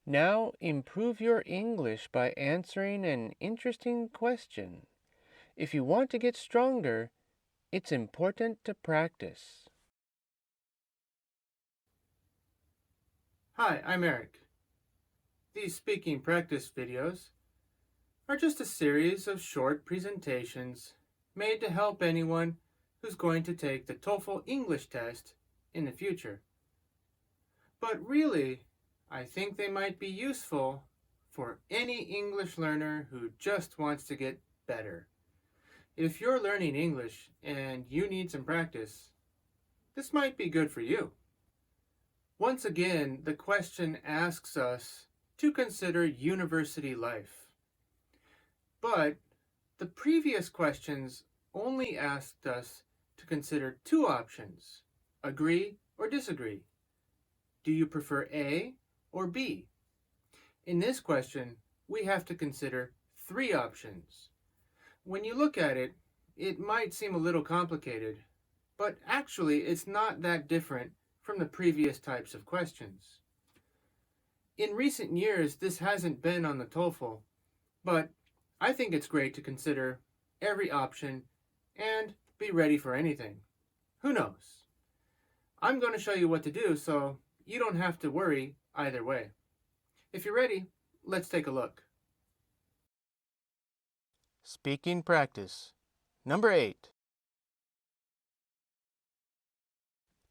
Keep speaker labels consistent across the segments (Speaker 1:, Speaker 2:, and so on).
Speaker 1: Now improve your English by answering an interesting question. If you want to get stronger, it's important to practice.
Speaker 2: Hi, I'm Eric. These speaking practice videos are just a series of short presentations made to help anyone who's going to take the TOEFL English test in the future. But really, I think they might be useful for any English learner who just wants to get better. If you're learning English and you need some practice, this might be good for you. Once again, the question asks us to consider university life. But the previous questions only asked us to consider two options: agree or disagree. Do you prefer A or B? In this question, we have to consider three options. When you look at it, it might seem a little complicated, but actually it's not that different from the previous types of questions. In recent years, this hasn't been on the TOEFL, but I think it's great to consider every option and be ready for anything. Who knows? I'm going to show you what to do so you don't have to worry either way. If you're ready, let's take a look.
Speaker 1: Speaking practice. Number 8.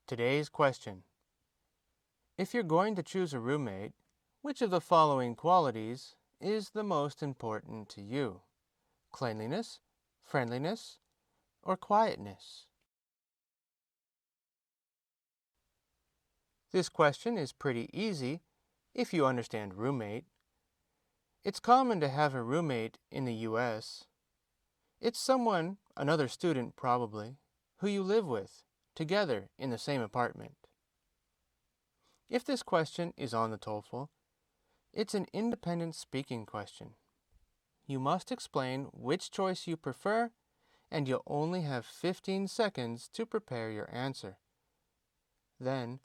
Speaker 1: Today's question. If you're going to choose a roommate, which of the following qualities is the most important to you? Cleanliness, friendliness, or quietness? This question is pretty easy if you understand roommate. It's common to have a roommate in the U.S. It's someone, another student probably, who you live with, together in the same apartment. If this question is on the TOEFL, it's an independent speaking question. You must explain which choice you prefer, and you'll only have 15 seconds to prepare your answer. Then,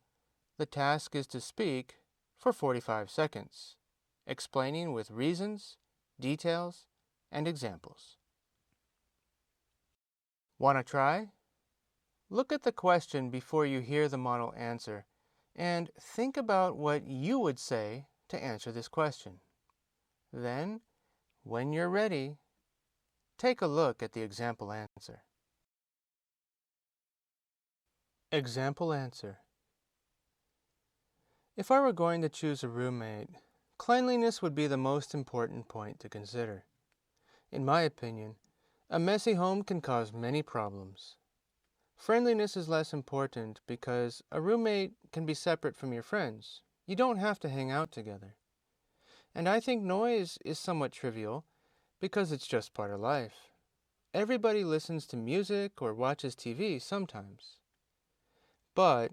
Speaker 1: the task is to speak for 45 seconds, explaining with reasons, details, and examples. Want to try? Look at the question before you hear the model answer, and think about what you would say to answer this question. Then, when you're ready, take a look at the example answer. Example answer. If I were going to choose a roommate, cleanliness would be the most important point to consider. In my opinion, a messy home can cause many problems. Friendliness is less important because a roommate can be separate from your friends. You don't have to hang out together. And I think noise is somewhat trivial because it's just part of life. Everybody listens to music or watches TV sometimes. But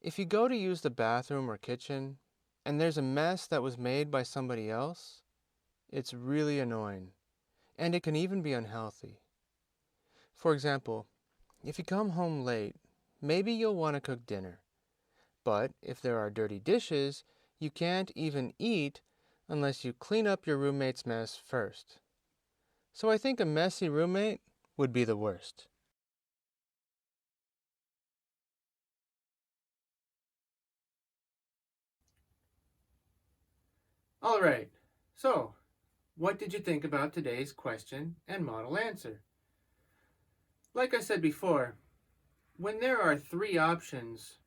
Speaker 1: if you go to use the bathroom or kitchen and there's a mess that was made by somebody else, it's really annoying, and it can even be unhealthy. For example, if you come home late, maybe you'll want to cook dinner. But if there are dirty dishes, you can't even eat unless you clean up your roommate's mess first. So I think a messy roommate would be the worst.
Speaker 2: All right, so what did you think about today's question and model answer? Like I said before, when there are three options,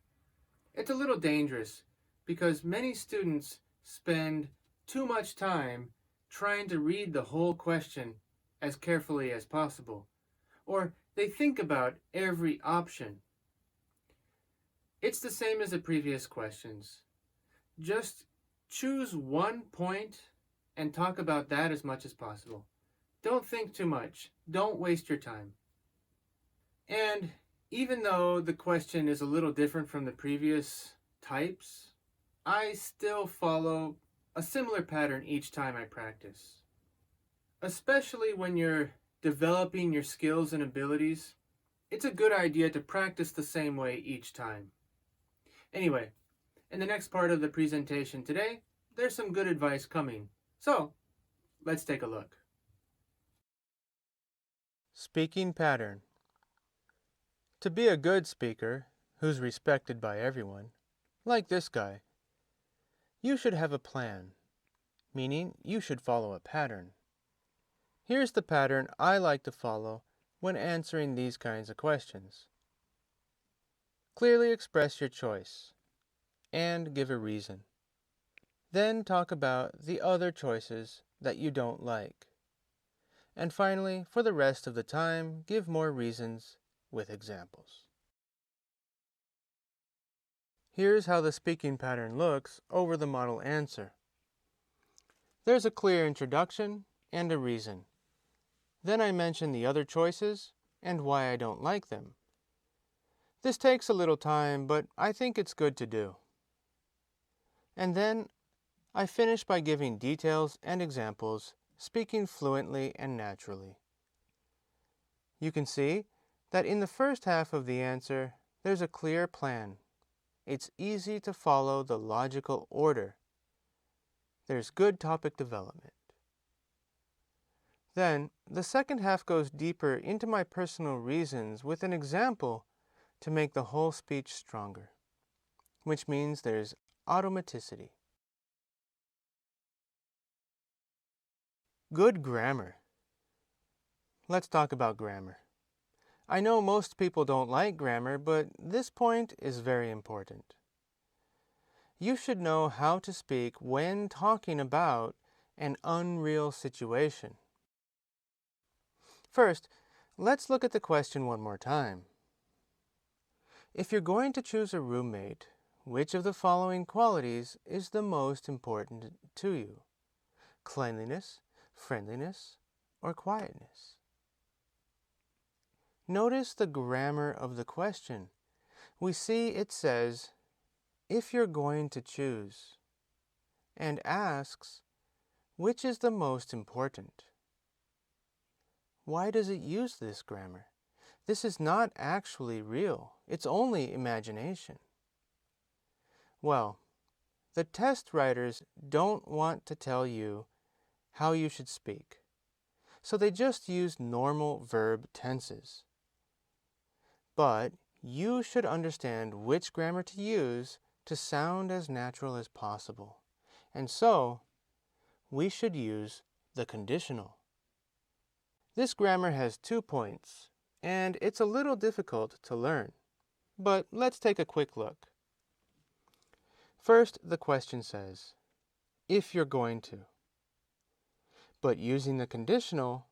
Speaker 2: it's a little dangerous because many students spend too much time trying to read the whole question as carefully as possible, or they think about every option. It's the same as the previous questions. Just choose one point and talk about that as much as possible. Don't think too much. Don't waste your time. And even though the question is a little different from the previous types, I still follow a similar pattern each time I practice. Especially when you're developing your skills and abilities, it's a good idea to practice the same way each time. Anyway, in the next part of the presentation today, there's some good advice coming. So, let's take a look.
Speaker 1: Speaking pattern. To be a good speaker, who's respected by everyone, like this guy, you should have a plan, meaning you should follow a pattern. Here's the pattern I like to follow when answering these kinds of questions. Clearly express your choice and give a reason. Then talk about the other choices that you don't like. And finally, for the rest of the time, give more reasons with examples. Here's how the speaking pattern looks over the model answer. There's a clear introduction and a reason. Then I mention the other choices and why I don't like them. This takes a little time, but I think it's good to do. And then I finish by giving details and examples, speaking fluently and naturally. You can see that in the first half of the answer, there's a clear plan. It's easy to follow the logical order. There's good topic development. Then, the second half goes deeper into my personal reasons with an example to make the whole speech stronger, which means there's automaticity. Good grammar. Let's talk about grammar. I know most people don't like grammar, but this point is very important. You should know how to speak when talking about an unreal situation. First, let's look at the question one more time. If you're going to choose a roommate, which of the following qualities is the most important to you? Cleanliness, friendliness, or quietness? Notice the grammar of the question. We see it says, if you're going to choose, and asks, which is the most important? Why does it use this grammar? This is not actually real. It's only imagination. Well, the test writers don't want to tell you how you should speak, so they just use normal verb tenses. But you should understand which grammar to use to sound as natural as possible. And so, we should use the conditional. This grammar has 2 points, and it's a little difficult to learn. But let's take a quick look. First, the question says, if you're going to. But using the conditional,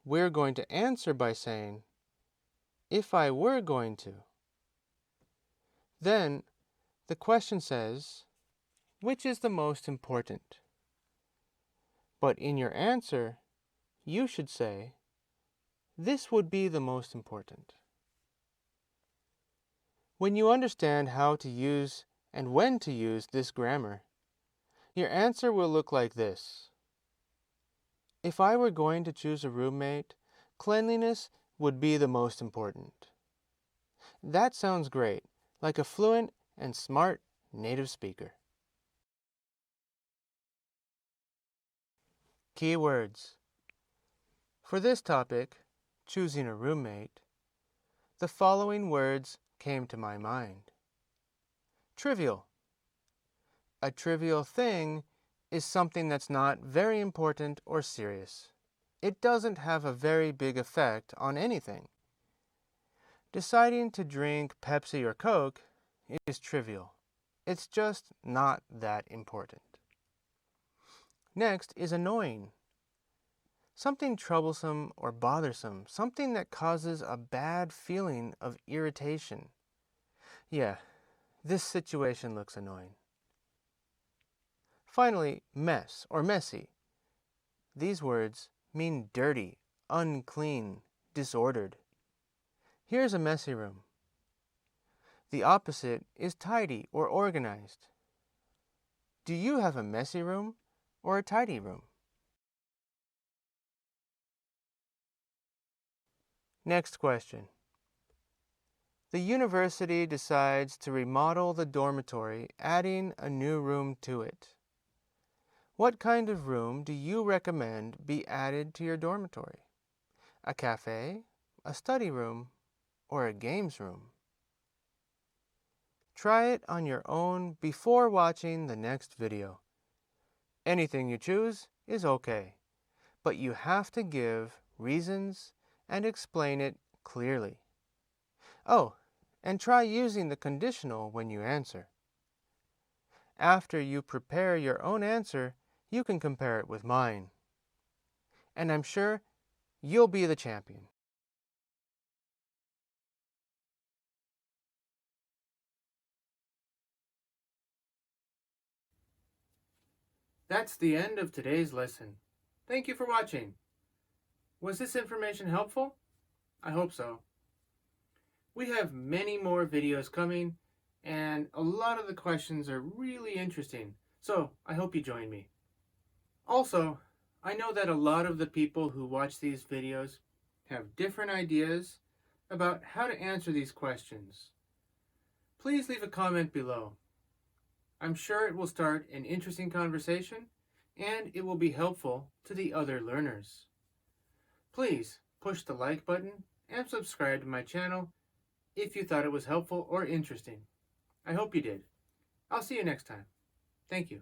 Speaker 1: we're going to answer by saying, if I were going to. Then, the question says, which is the most important? But in your answer, you should say, this would be the most important. When you understand how to use and when to use this grammar, your answer will look like this. If I were going to choose a roommate, cleanliness would be the most important. That sounds great, like a fluent and smart native speaker. Keywords. For this topic, choosing a roommate, the following words came to my mind. Trivial. A trivial thing is something that's not very important or serious. It doesn't have a very big effect on anything. Deciding to drink Pepsi or Coke is trivial. It's just not that important. Next is annoying. Something troublesome or bothersome, something that causes a bad feeling of irritation. Yeah, this situation looks annoying. Finally, mess or messy. These words mean dirty, unclean, disordered. Here's a messy room. The opposite is tidy or organized. Do you have a messy room or a tidy room? Next question. The university decides to remodel the dormitory, adding a new room to it. What kind of room do you recommend be added to your dormitory? A cafe, a study room, or a games room? Try it on your own before watching the next video. Anything you choose is okay, but you have to give reasons and explain it clearly. Oh, and try using the conditional when you answer. After you prepare your own answer, you can compare it with mine. And I'm sure you'll be the champion.
Speaker 2: That's the end of today's lesson. Thank you for watching. Was this information helpful? I hope so. We have many more videos coming, and a lot of the questions are really interesting, so I hope you join me. Also, I know that a lot of the people who watch these videos have different ideas about how to answer these questions. Please leave a comment below. I'm sure it will start an interesting conversation, and it will be helpful to the other learners. Please push the like button and subscribe to my channel if you thought it was helpful or interesting. I hope you did. I'll see you next time. Thank you.